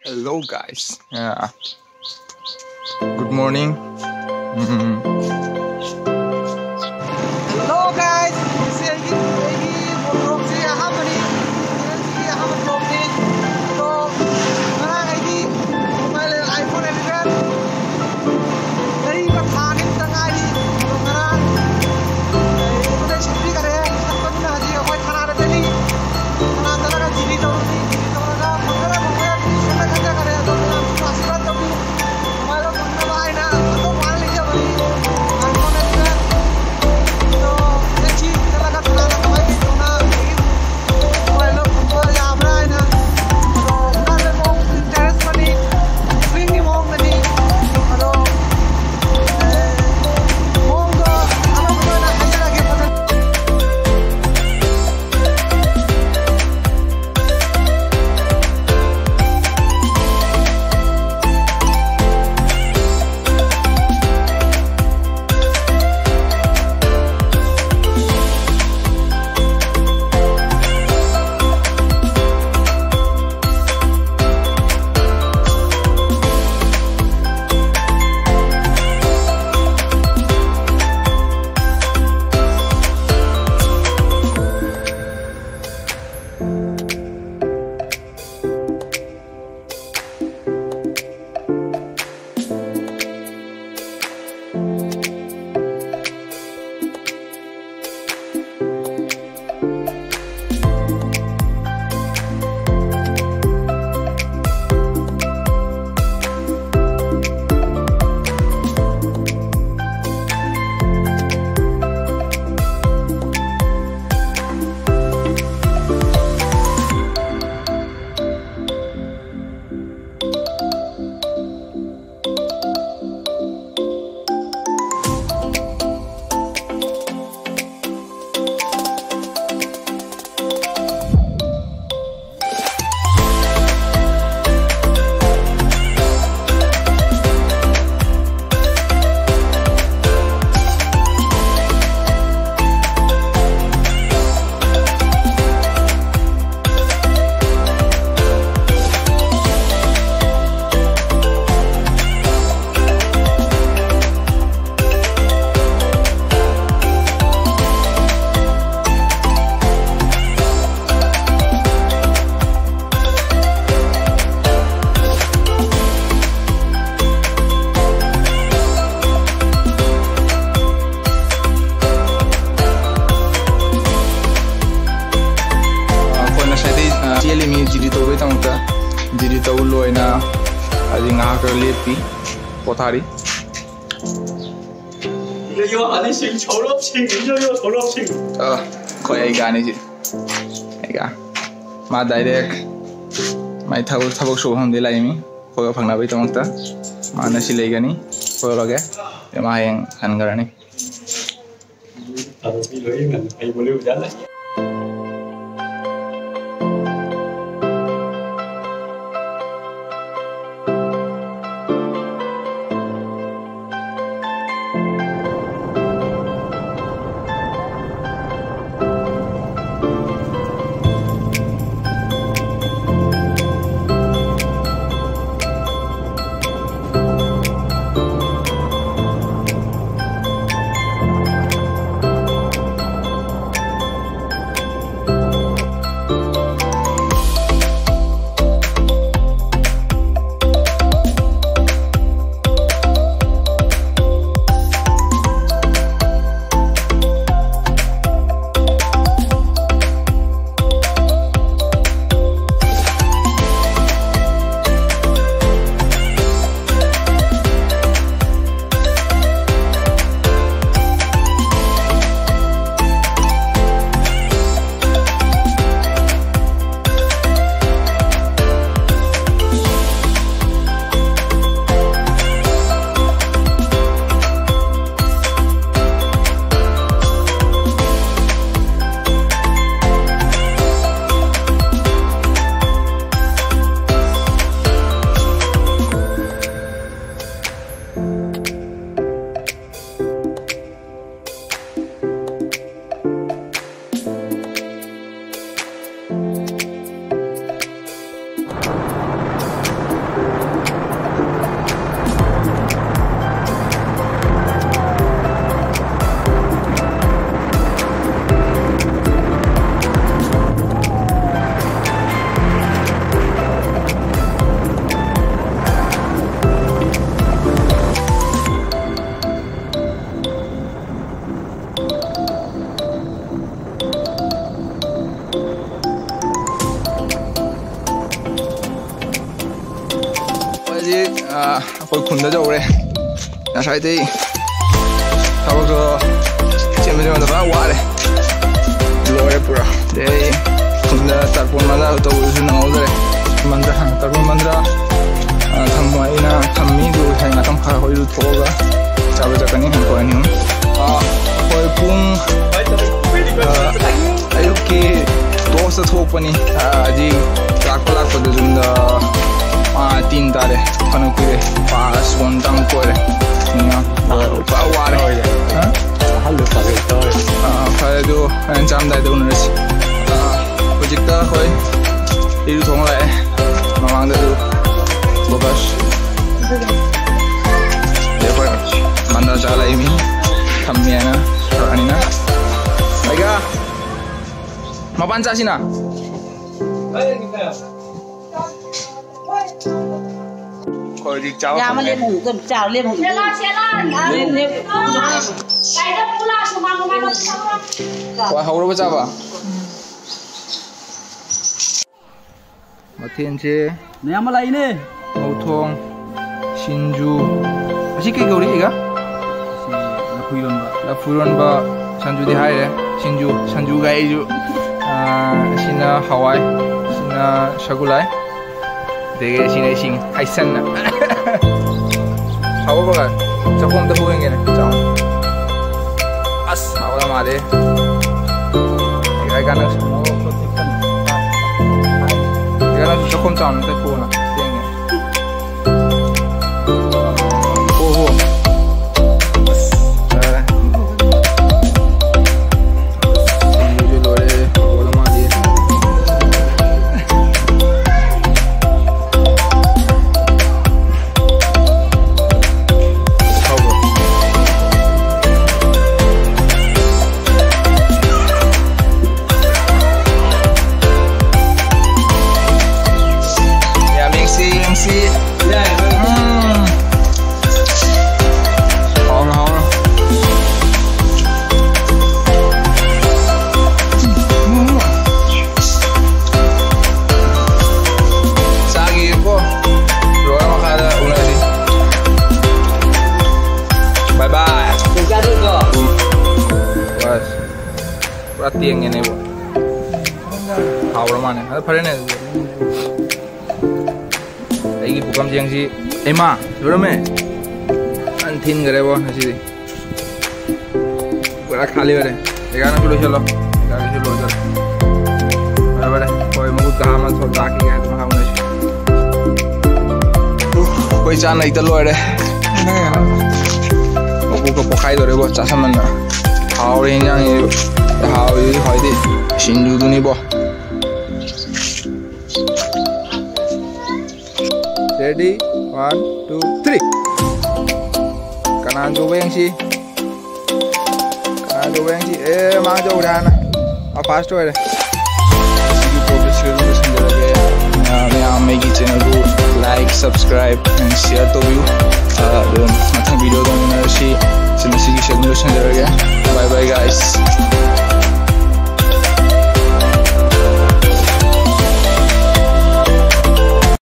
Hello guys. Yeah. Good morning. Hello guys. Jadi tahu lo ina adi ngahak lepi pothari. Yo ani sing chorop sing yo chorop sing. Kau yang gani sih, ega. Ma direct, ma thabuk show ham delai mi. Kau yang phangna bai tamang ta, ma nasi lagi ni. Kau lagi, ya ma yang hangarani. Tapi lo ini kan, boleh berjalan. Hajik aku khunda jauh re. Nah saya itu tahu tuh cuma tu apa wale. Luar pura. Jadi khunda tarpon mana atau usun nang udah re. Mandra tarpon mandra. Thamma ina thammi tu saya nggak tahu kalau itu tahu ga. Coba cakap ni hampa ni. Koi pung. Ayo ke dosa thok pani. Hajik lak pada junda. 3 तारे खाना कुरे पास one टांग कोरे निया पावारे हाँ hello पागे तो खाए जो एंजाम दाय तो नर्स प्रोजेक्टर कोई इरु थोंग लाए मांग दे तो बस ये पर मंदा चला इमी थम्मिया ना रानी ना बाइका मापान चासी ना Kau di jauh. Ya, malah mau ke jauh, lihat mau. Celah. Lihat. Kayak pula semua. Wah, haru berapa? Matian je. Ni apa lagi ni? Otong, Shinju. Asyik ke gauri juga? Lapuron ba. Shinju di hari. Shinju gay ju. Sina Hawaii, Sina Shagulai. 되게 신의신 하이산나 하고가 조금 더 보이는 게네 자 아스 하고가 말해 이거 가는 거 이거는 조금 더 안 돼 보나 땡이 오호 tiang ini bu, haur mana? Ada pada ni. Lagi bukan tiang si, Emma, berapa? Antin gere bu nasi. Berak kali bere. Egan aku lucu loh, egan lucu loh. Berapa? Kau mau kahaman soal laki kan? Mahal nasi. Kau jangan itu loh deh. Aku kepokai tu bu, cakap mana? Haur ini yang ini. How is it? Shinju tu ni boh. Ready? 1, 2, 3. Kanan coba yang si. Mang coba dah na. Fast tu ada. Sigi progress terus sendiri lagi. Yang make channel tu like, subscribe, and share tu view. Dan macam video tu mana si. Sini sigi share terus sendiri lagi. Bye bye guys.